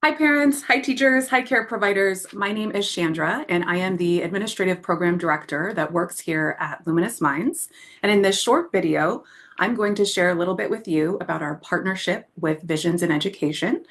Hi, parents. Hi, teachers. Hi, care providers. My name is Chandra, and I am the Administrative Program Director that works here at Luminous Minds. And in this short video, I'm going to share a little bit with you about our partnership with Visions in Education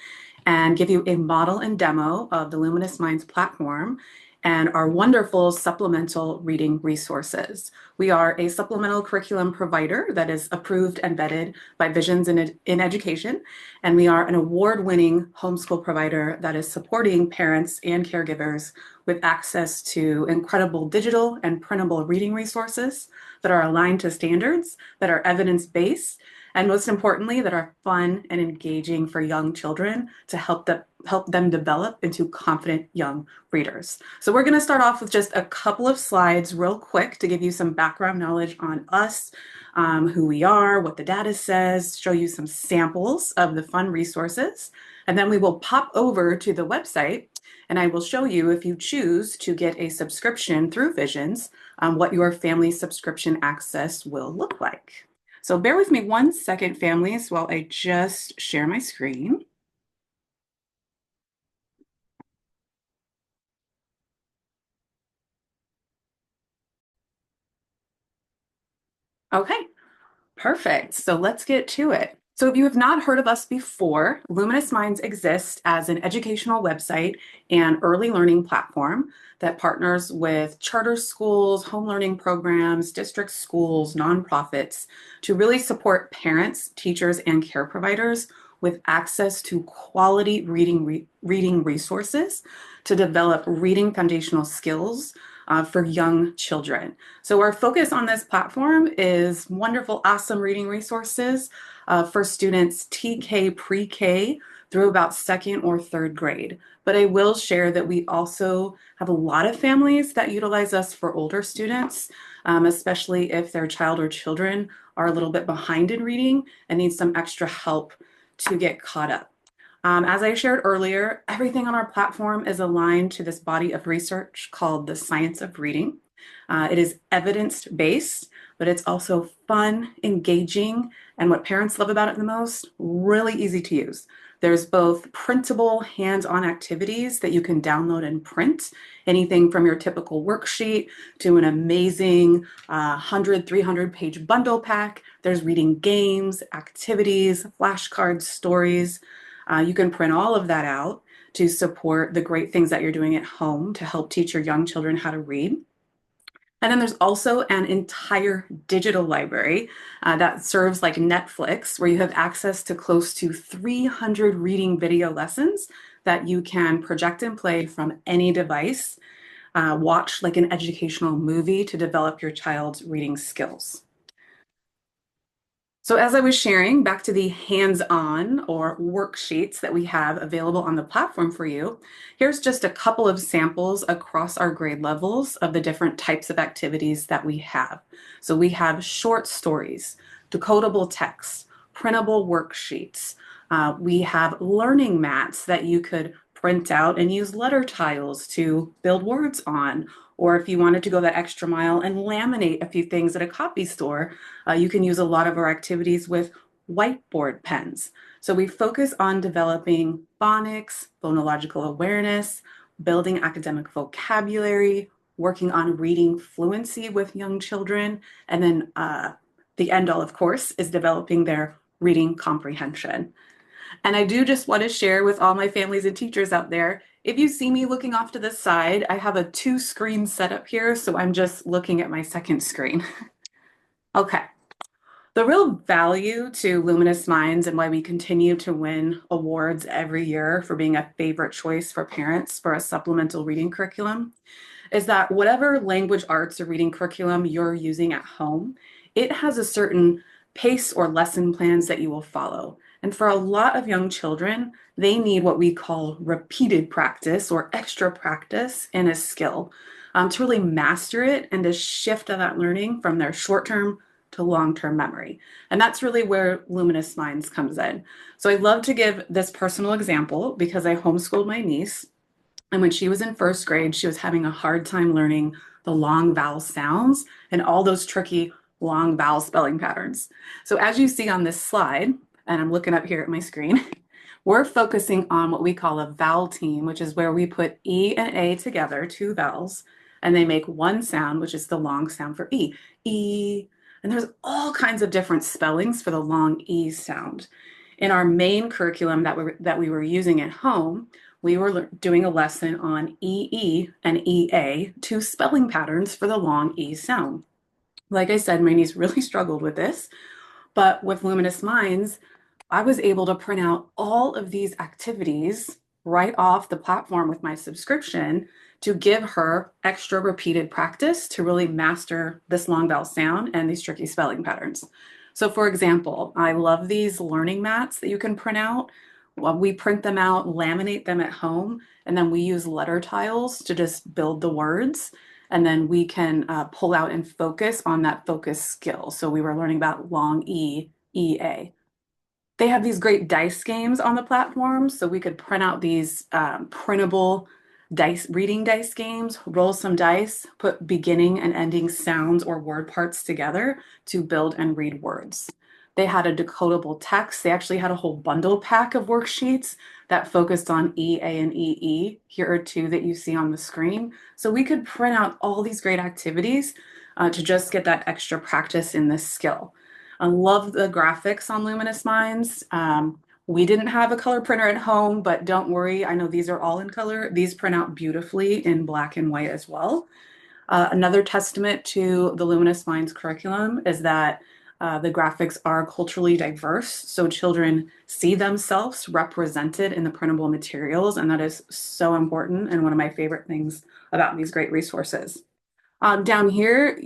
and give you a model and demo of the Luminous Minds platform and our wonderful supplemental reading resources. We are a supplemental curriculum provider that is approved and vetted by Visions in Education, and we are an award-winning homeschool provider that is supporting parents and caregivers with access to incredible digital and printable reading resources that are aligned to standards, that are evidence-based, and most importantly, that are fun and engaging for young children to help them develop into confident young readers. So we're going to start off with just a couple of slides real quick to give you some background knowledge on us, who we are, what the data says, show you some samples of the fun resources, and then we will pop over to the website and I will show you, if you choose to get a subscription through Visions, what your family subscription access will look like. So bear with me one second, families, while I just share my screen. Okay, perfect. So let's get to it. So if you have not heard of us before, Luminous Minds exists as an educational website and early learning platform that partners with charter schools, home learning programs, district schools, nonprofits to really support parents, teachers, and care providers with access to quality reading resources to develop reading foundational skills for young children. So our focus on this platform is wonderful, awesome reading resources for students TK, pre-K through about second or third grade. But I will share that we also have a lot of families that utilize us for older students, especially if their child or children are a little bit behind in reading and need some extra help to get caught up. As I shared earlier, everything on our platform is aligned to this body of research called the science of reading. It is evidence-based, but it's also fun, engaging, and what parents love about it the most, really easy to use. There's both printable hands-on activities that you can download and print, anything from your typical worksheet to an amazing 100, 300-page bundle pack. There's reading games, activities, flashcards, stories. You can print all of that out to support the great things that you're doing at home to help teach your young children how to read. And then there's also an entire digital library that serves like Netflix, where you have access to close to 300 reading video lessons that you can project and play from any device, watch like an educational movie to develop your child's reading skills. So as I was sharing, back to the hands-on or worksheets that we have available on the platform for you, here's just a couple of samples across our grade levels of the different types of activities that we have. So we have short stories, decodable text, printable worksheets. We have learning mats that you could print out and use letter tiles to build words on. Or if you wanted to go that extra mile and laminate a few things at a copy store, you can use a lot of our activities with whiteboard pens. So we focus on developing phonics, phonological awareness, building academic vocabulary, working on reading fluency with young children, and then the end all, of course, is developing their reading comprehension. And I do just want to share with all my families and teachers out there, if you see me looking off to the side, I have a two-screen setup here, so I'm just looking at my second screen. Okay. The real value to Luminous Minds and why we continue to win awards every year for being a favorite choice for parents for a supplemental reading curriculum is that whatever language arts or reading curriculum you're using at home, it has a certain pace or lesson plans that you will follow. And for a lot of young children, they need what we call repeated practice or extra practice in a skill to really master it and to shift that learning from their short-term to long-term memory. And that's really where Luminous Minds comes in. So I love to give this personal example because I homeschooled my niece. And when she was in first grade, she was having a hard time learning the long vowel sounds and all those tricky long vowel spelling patterns. So as you see on this slide, and I'm looking up here at my screen, We're focusing on what we call a vowel team, which is where we put E and A together, two vowels, and they make one sound, which is the long sound for E. E. And there's all kinds of different spellings for the long E sound. In our main curriculum that we were using at home, we were doing a lesson on EE and EA, two spelling patterns for the long E sound. Like I said, my niece really struggled with this, but with Luminous Minds, I was able to print out all of these activities right off the platform with my subscription to give her extra repeated practice to really master this long vowel sound and these tricky spelling patterns. So, for example, I love these learning mats that you can print out. Well, we print them out, laminate them at home, and then we use letter tiles to just build the words. And then we can pull out and focus on that focus skill. So we were learning about long E, EA. They have these great dice games on the platform, so we could print out these printable reading dice games, roll some dice, put beginning and ending sounds or word parts together to build and read words. They had a decodable text. They actually had a whole bundle pack of worksheets that focused on EA and EE. Here are two that you see on the screen. So we could print out all these great activities to just get that extra practice in this skill. I love the graphics on Luminous Minds. We didn't have a color printer at home, but don't worry, I know these are all in color. These print out beautifully in black and white as well. Another testament to the Luminous Minds curriculum is that the graphics are culturally diverse, so children see themselves represented in the printable materials, and that is so important and one of my favorite things about these great resources. Down here,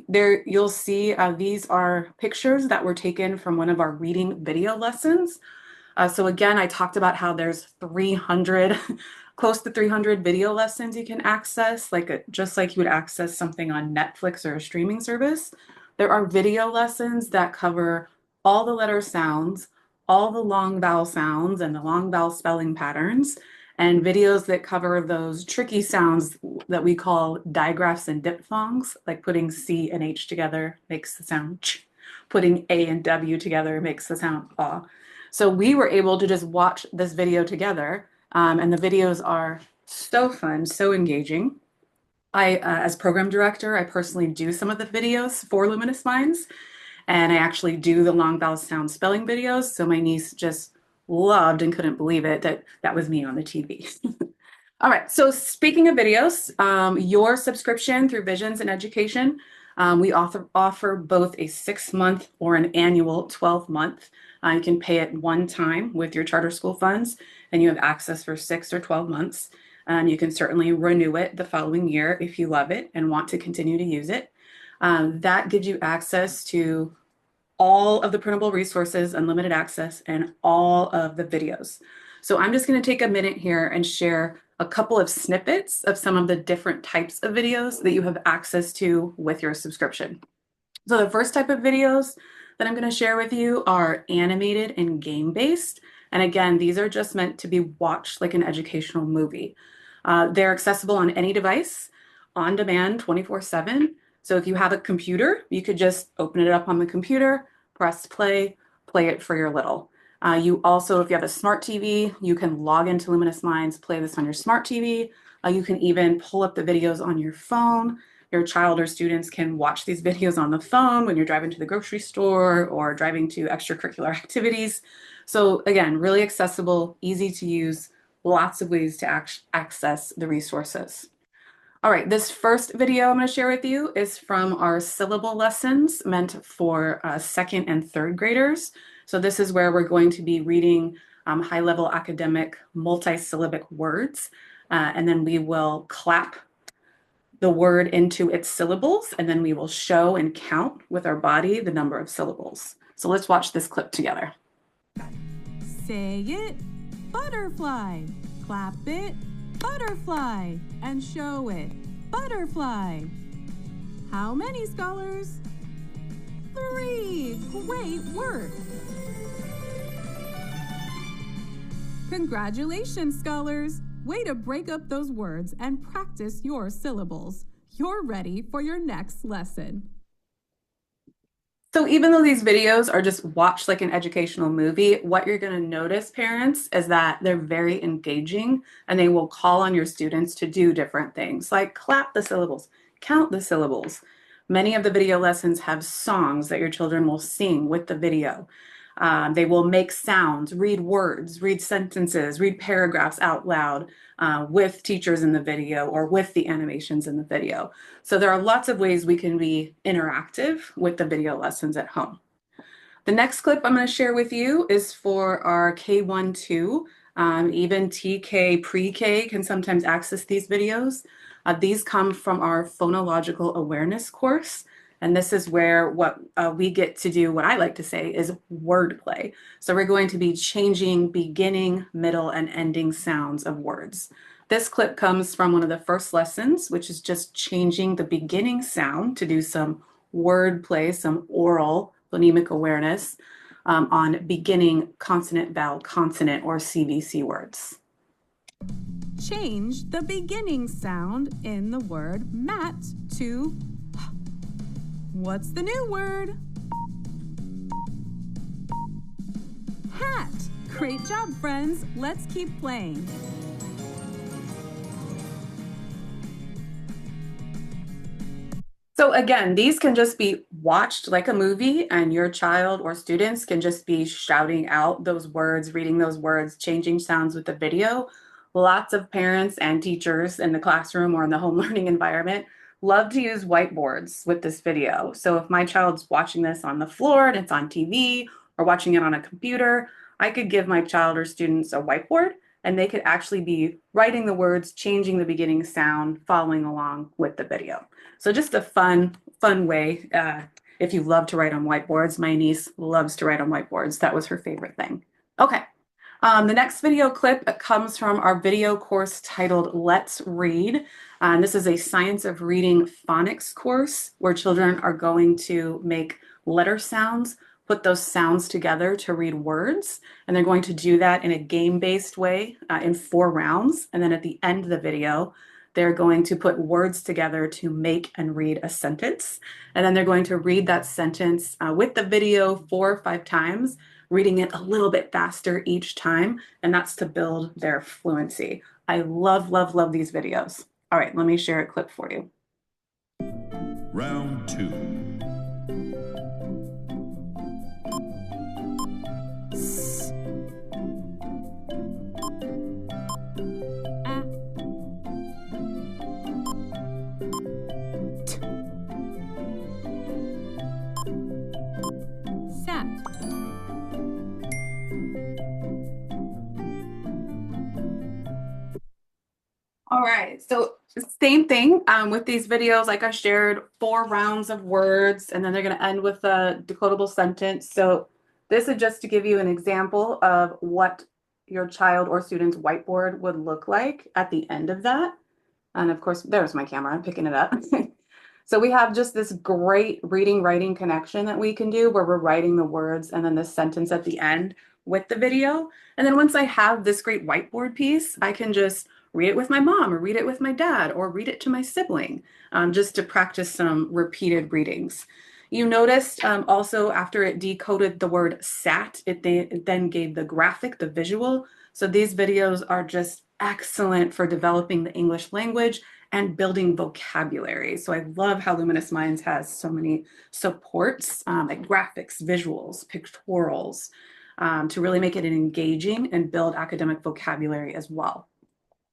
you'll see these are pictures that were taken from one of our reading video lessons. So again, I talked about how there's 300, close to 300 video lessons you can access, just like you would access something on Netflix or a streaming service. There are video lessons that cover all the letter sounds, all the long vowel sounds, and the long vowel spelling patterns, and videos that cover those tricky sounds that we call digraphs and diphthongs, like putting C and H together makes the sound ch, putting A and W together makes the sound ah. So we were able to just watch this video together, and the videos are so fun, so engaging. As program director, I personally do some of the videos for Luminous Minds, and I actually do the long vowel sound spelling videos. So my niece just loved and couldn't believe it that that was me on the TV. All right, so speaking of videos, your subscription through Visions in Education, we offer both a 6-month or an annual 12-month. You can pay it one time with your charter school funds, and you have access for 6 or 12 months. You can certainly renew it the following year if you love it and want to continue to use it. That gives you access to all of the printable resources, unlimited access, and all of the videos. So I'm just going to take a minute here and share a couple of snippets of some of the different types of videos that you have access to with your subscription. So the first type of videos that I'm going to share with you are animated and game-based. And again, these are just meant to be watched like an educational movie. They're accessible on any device, on demand, 24/7. So if you have a computer, you could just open it up on the computer, press play, play it for your little. You also, if you have a smart TV, you can log into Luminous Minds, play this on your smart TV. You can even pull up the videos on your phone. Your child or students can watch these videos on the phone when you're driving to the grocery store or driving to extracurricular activities. So again, really accessible, easy to use, lots of ways to access the resources. All right, this first video I'm going to share with you is from our syllable lessons meant for 2nd and 3rd graders. So this is where we're going to be reading high-level academic multi-syllabic words, and then we will clap the word into its syllables, and then we will show and count with our body the number of syllables. So let's watch this clip together. Say it, butterfly. Clap it, butterfly. And show it, butterfly. How many, scholars? 3. Great work. Congratulations, scholars. Way to break up those words and practice your syllables. You're ready for your next lesson. So even though these videos are just watched like an educational movie, what you're going to notice, parents, is that they're very engaging and they will call on your students to do different things like clap the syllables, count the syllables. Many of the video lessons have songs that your children will sing with the video. They will make sounds, read words, read sentences, read paragraphs out loud with teachers in the video or with the animations in the video. So there are lots of ways we can be interactive with the video lessons at home. The next clip I'm going to share with you is for our K-1-2. Even TK pre-K can sometimes access these videos. These come from our phonological awareness course. And this is where what we get to do, what I like to say, is wordplay. So we're going to be changing beginning, middle, and ending sounds of words. This clip comes from one of the first lessons, which is just changing the beginning sound to do some wordplay, some oral phonemic awareness on beginning consonant, vowel, consonant, or CVC words. Change the beginning sound in the word mat to what's the new word? Hat. Great job, friends. Let's keep playing. So again, these can just be watched like a movie, and your child or students can just be shouting out those words, reading those words, changing sounds with the video. Lots of parents and teachers in the classroom or in the home learning environment love to use whiteboards with this video. So if my child's watching this on the floor and it's on TV or watching it on a computer, I could give my child or students a whiteboard and they could actually be writing the words, changing the beginning sound, following along with the video. So just a fun way. If you love to write on whiteboards, my niece loves to write on whiteboards. That was her favorite thing. Okay. The next video clip comes from our video course titled Let's Read. This is a Science of Reading phonics course where children are going to make letter sounds, put those sounds together to read words, and they're going to do that in a game-based way in 4 rounds. And then at the end of the video, they're going to put words together to make and read a sentence. And then they're going to read that sentence with the video 4 or 5 times, reading it a little bit faster each time, and that's to build their fluency. I love, love, love these videos. All right, let me share a clip for you. Round 2. All right, so same thing with these videos. Like I shared, 4 rounds of words, and then they're going to end with a decodable sentence. So this is just to give you an example of what your child or student's whiteboard would look like at the end of that. And of course, there's my camera, I'm picking it up. So we have just this great reading, writing connection that we can do where we're writing the words and then the sentence at the end with the video. And then once I have this great whiteboard piece, I can just read it with my mom or read it with my dad or read it to my sibling just to practice some repeated readings. You noticed also after it decoded the word sat, it then gave the graphic, the visual. So these videos are just excellent for developing the English language and building vocabulary. So I love how Luminous Minds has so many supports like graphics, visuals, pictorials to really make it engaging and build academic vocabulary as well.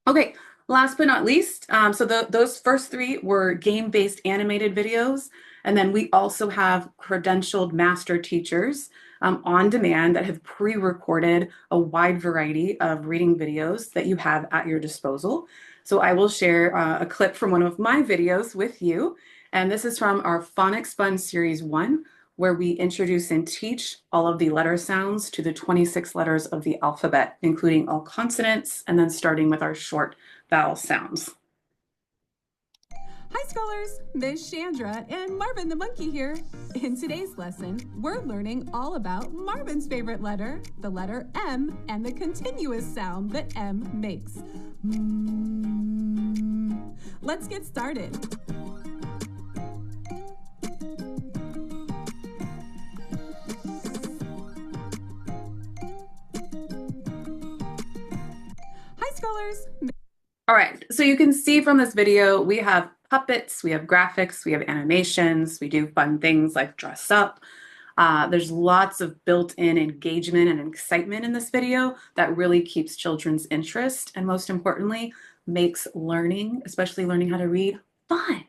Okay, last but not least, those first 3 were game-based animated videos. And then we also have credentialed master teachers on demand that have pre-recorded a wide variety of reading videos that you have at your disposal. So I will share a clip from one of my videos with you. And this is from our Phonics Fun Series 1, where we introduce and teach all of the letter sounds to the 26 letters of the alphabet, including all consonants, and then starting with our short vowel sounds. Hi scholars, Miss Chandra and Marvin the monkey here. In today's lesson, we're learning all about Marvin's favorite letter, the letter M, and the continuous sound that M makes. Let's get started. colors. All right, so you can see from this video, we have puppets, we have graphics, we have animations, we do fun things like dress up. There's lots of built-in engagement and excitement in this video that really keeps children's interest and most importantly, makes learning, especially learning how to read, fun.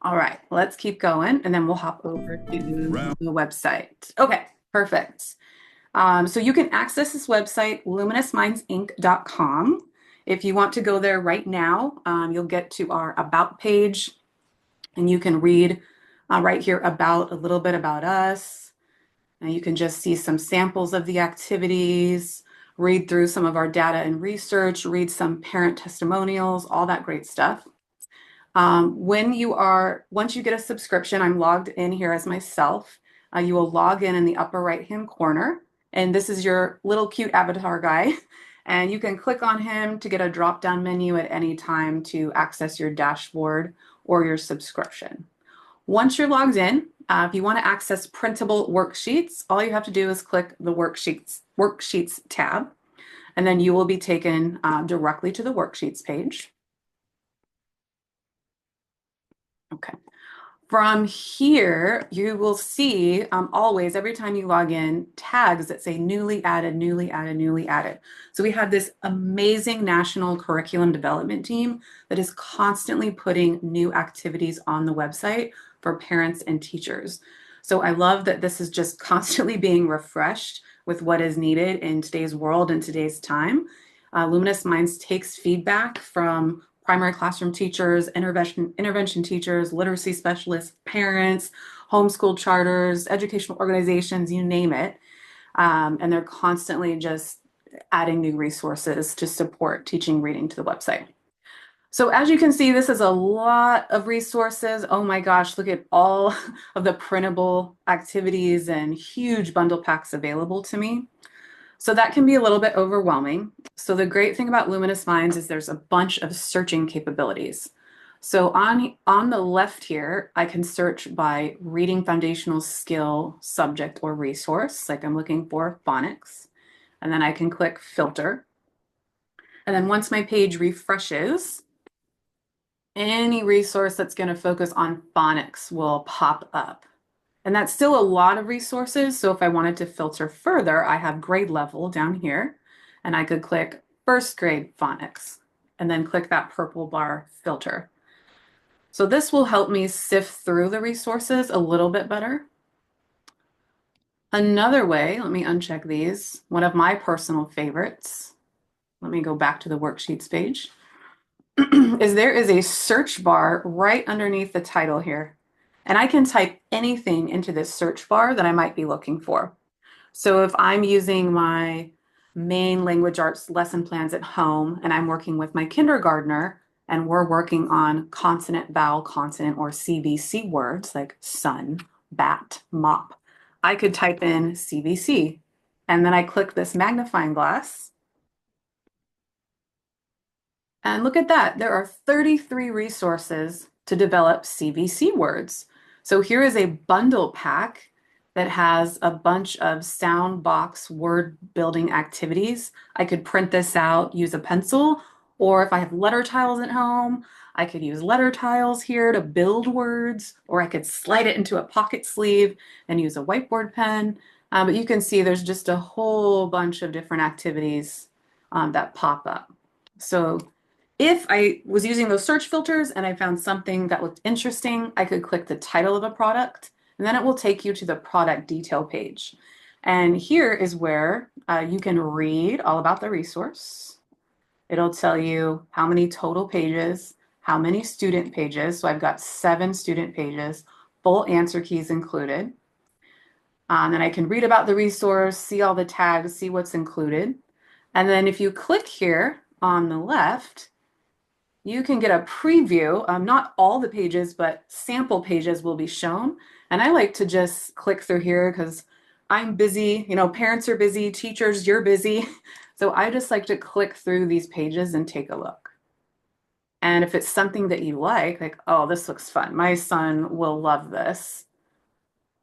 All right, let's keep going and then we'll hop over to the website. Okay, perfect. So you can access this website, luminousmindsinc.com. If you want to go there right now, you'll get to our About page and you can read right here about a little bit about us. And you can just see some samples of the activities, read through some of our data and research, read some parent testimonials, all that great stuff. Once you get a subscription, I'm logged in here as myself. You will log in the upper right-hand corner, and this is your little cute avatar guy. And you can click on him to get a drop-down menu at any time to access your dashboard or your subscription. Once you're logged in, if you want to access printable worksheets, all you have to do is click the Worksheets tab, and then you will be taken directly to the Worksheets page. Okay. From here, you will see always, every time you log in, tags that say newly added, newly added, newly added. So we have this amazing national curriculum development team that is constantly putting new activities on the website for parents and teachers. So I love that this is just constantly being refreshed with what is needed in today's world and today's time. Luminous Minds takes feedback from primary classroom teachers, intervention teachers, literacy specialists, parents, homeschool charters, educational organizations, you name it. And they're constantly just adding new resources to support teaching reading to the website. So as you can see, this is a lot of resources. Oh my gosh, look at all of the printable activities and huge bundle packs available to me. So that can be a little bit overwhelming. So the great thing about Luminous Minds is there's a bunch of searching capabilities. So on the left here, I can search by reading foundational skill, subject, or resource. Like I'm looking for phonics. And then I can click filter. And then once my page refreshes, any resource that's going to focus on phonics will pop up. And that's still a lot of resources. So if I wanted to filter further, I have grade level down here, and I could click first grade phonics and then click that purple bar filter. So this will help me sift through the resources a little bit better. Another way, let me uncheck these, one of my personal favorites, let me go back to the worksheets page, is there is a search bar right underneath the title here. And I can type anything into this search bar that I might be looking for. So if I'm using my main language arts lesson plans at home and I'm working with my kindergartner and we're working on consonant, vowel, consonant, or CVC words like sun, bat, mop, I could type in CVC. And then I click this magnifying glass. And look at that, there are 33 resources to develop CVC words. So here is a bundle pack that has a bunch of sound box word building activities. I could print this out, use a pencil, or if I have letter tiles at home, I could use letter tiles here to build words, or I could slide it into a pocket sleeve and use a whiteboard pen. But you can see there's just a whole bunch of different activities that pop up. So if I was using those search filters and I found something that looked interesting, I could click the title of a product, and then it will take you to the product detail page. And here is where you can read all about the resource. It'll tell you how many total pages, how many student pages. So I've got 7 student pages, full answer keys included. And I can read about the resource, see all the tags, see what's included. And then if you click here on the left, you can get a preview. Not all the pages, but sample pages will be shown. And I like to just click through here because I'm busy, you know, parents are busy, teachers, you're busy. So I just like to click through these pages and take a look. And if it's something that you like, oh, this looks fun, my son will love this,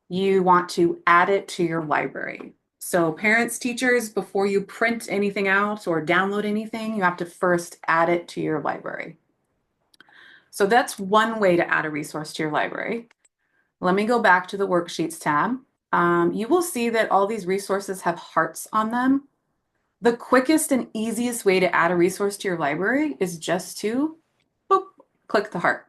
you want to add it to your library. So parents, teachers, before you print anything out or download anything, you have to first add it to your library. So that's one way to add a resource to your library. Let me go back to the worksheets tab. You will see that all these resources have hearts on them. The quickest and easiest way to add a resource to your library is just to boop, click the heart.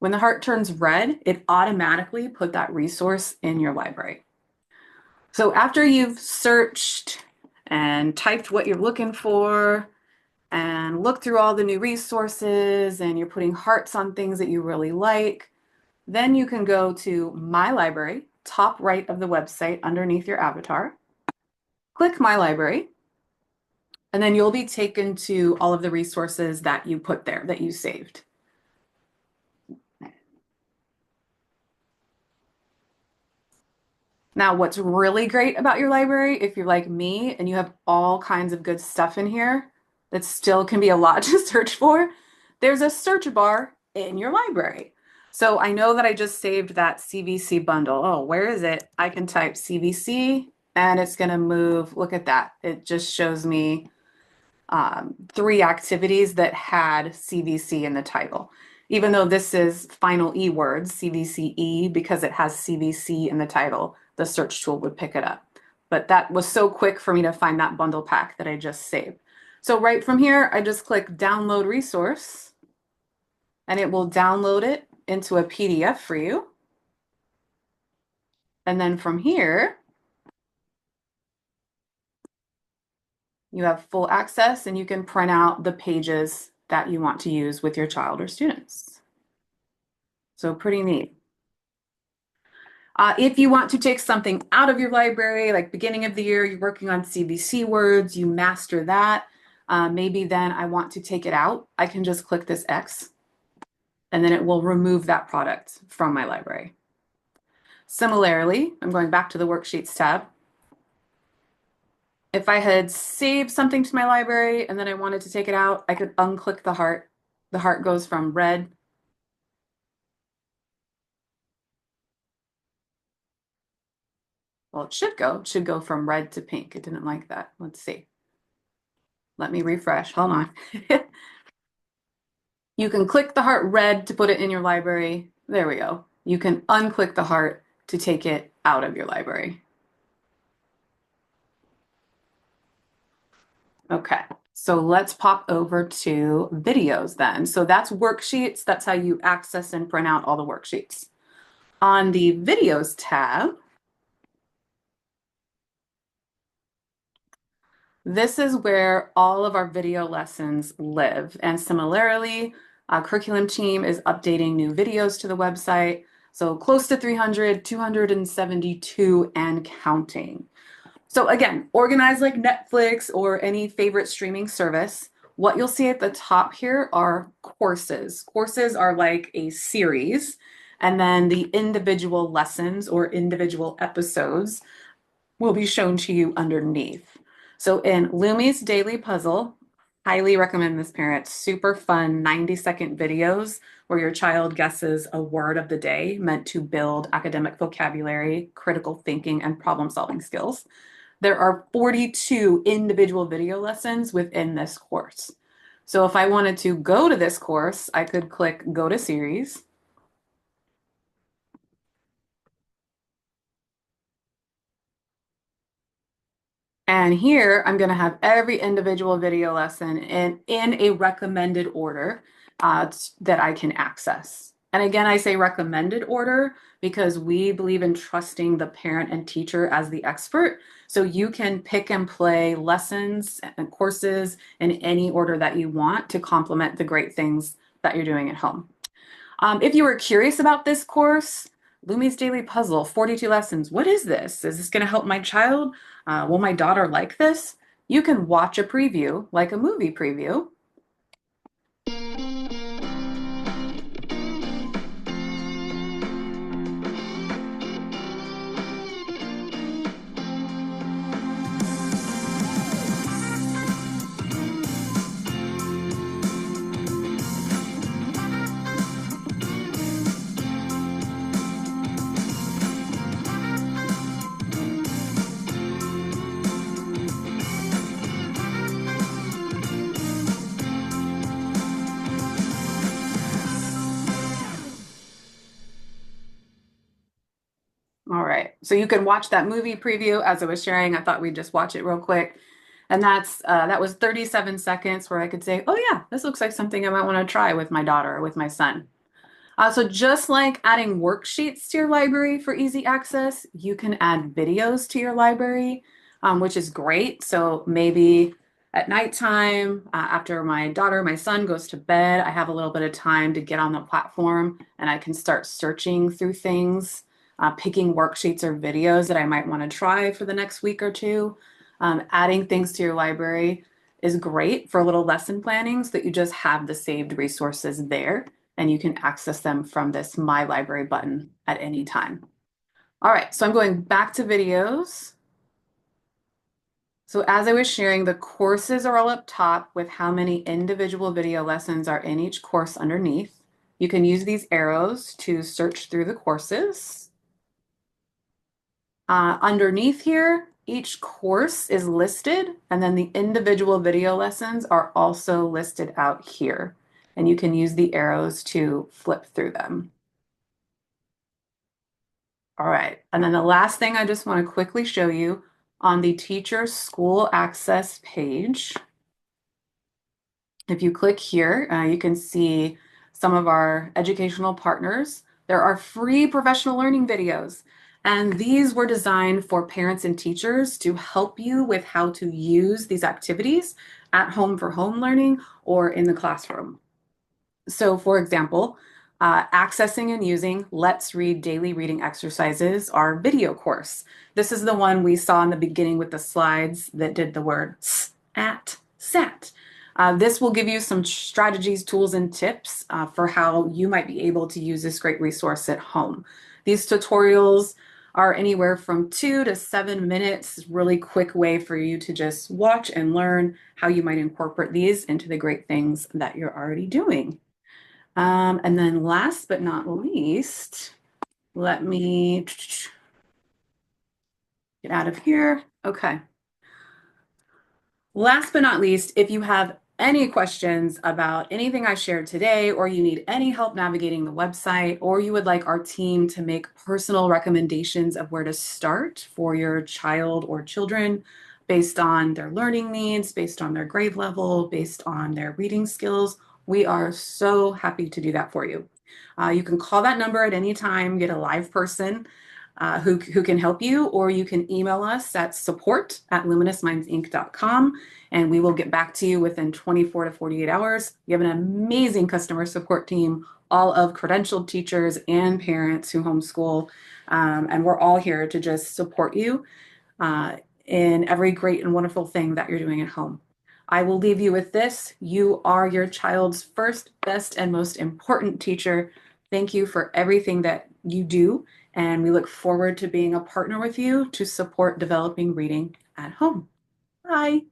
When the heart turns red, it automatically put that resource in your library. So after you've searched and typed what you're looking for and looked through all the new resources and you're putting hearts on things that you really like, then you can go to My Library, top right of the website underneath your avatar. Click My Library, and then you'll be taken to all of the resources that you put there, that you saved. Now, what's really great about your library, if you're like me and you have all kinds of good stuff in here that still can be a lot to search for, there's a search bar in your library. So I know that I just saved that CVC bundle. Oh, where is it? I can type CVC and it's going to move. Look at that. It just shows me 3 activities that had CVC in the title. Even though this is final E words, CVCE, because it has CVC in the title, the search tool would pick it up. But that was so quick for me to find that bundle pack that I just saved. So right from here, I just click download resource and it will download it into a PDF for you. And then from here, you have full access and you can print out the pages that you want to use with your child or students. So pretty neat. If you want to take something out of your library, like beginning of the year, you're working on CVC words, you master that, maybe then I want to take it out, I can just click this X and then it will remove that product from my library. Similarly, I'm going back to the worksheets tab. If I had saved something to my library and then I wanted to take it out, I could unclick the heart. The heart goes from red. Well, it should go from red to pink. It didn't like that. Let's see. Let me refresh. Hold on. You can click the heart red to put it in your library. There we go. You can unclick the heart to take it out of your library. Okay, so let's pop over to videos then. So that's worksheets. That's how you access and print out all the worksheets. On the videos tab, this is where all of our video lessons live. And similarly, our curriculum team is updating new videos to the website. So close to 300, 272 and counting. So again, organized like Netflix or any favorite streaming service. What you'll see at the top here are courses. Courses are like a series, and then the individual lessons or individual episodes will be shown to you underneath. So in Lumi's Daily Puzzle, highly recommend this, parent. Super fun 90-second videos where your child guesses a word of the day meant to build academic vocabulary, critical thinking, and problem-solving skills. There are 42 individual video lessons within this course. So if I wanted to go to this course, I could click Go to Series. And here I'm going to have every individual video lesson in a recommended order that I can access. And again, I say recommended order because we believe in trusting the parent and teacher as the expert. So you can pick and play lessons and courses in any order that you want to complement the great things that you're doing at home. If you were curious about this course, Lumi's Daily Puzzle, 42 lessons. What is this? Is this going to help my child? Will my daughter like this? You can watch a preview, like a movie preview. So you can watch that movie preview as I was sharing. I thought we'd just watch it real quick. And that was 37 seconds where I could say, oh yeah, this looks like something I might want to try with my daughter or with my son. So just like adding worksheets to your library for easy access, you can add videos to your library, which is great. So maybe at nighttime, after my son goes to bed, I have a little bit of time to get on the platform and I can start searching through things, picking worksheets or videos that I might want to try for the next week or two. Adding things to your library is great for little lesson planning so that you just have the saved resources there and you can access them from this My Library button at any time. All right, so I'm going back to videos. So as I was sharing, the courses are all up top with how many individual video lessons are in each course underneath. You can use these arrows to search through the courses. Underneath here, each course is listed, and then the individual video lessons are also listed out here. And you can use the arrows to flip through them. All right, and then the last thing I just want to quickly show you on the teacher school access page. If you click here, you can see some of our educational partners. There are free professional learning videos, and these were designed for parents and teachers to help you with how to use these activities at home for home learning or in the classroom. So, for example, accessing and using Let's Read Daily Reading Exercises, our video course. This is the one we saw in the beginning with the slides that did the word sat. This will give you some strategies, tools, and tips for how you might be able to use this great resource at home. These tutorials are anywhere from 2 to 7 minutes, really quick way for you to just watch and learn how you might incorporate these into the great things that you're already doing. And then last but not least, let me get out of here. Okay. Last but not least, if you have any questions about anything I shared today, or you need any help navigating the website, or you would like our team to make personal recommendations of where to start for your child or children based on their learning needs, based on their grade level, based on their reading skills, we are so happy to do that for you. You can call that number at any time, get a live person who can help you, or you can email us at support@luminousmindsinc.com and we will get back to you within 24 to 48 hours. We have an amazing customer support team, all of credentialed teachers and parents who homeschool, and we're all here to just support you in every great and wonderful thing that you're doing at home. I will leave you with this. You are your child's first, best, and most important teacher. Thank you for everything that you do, and we look forward to being a partner with you to support developing reading at home. Bye.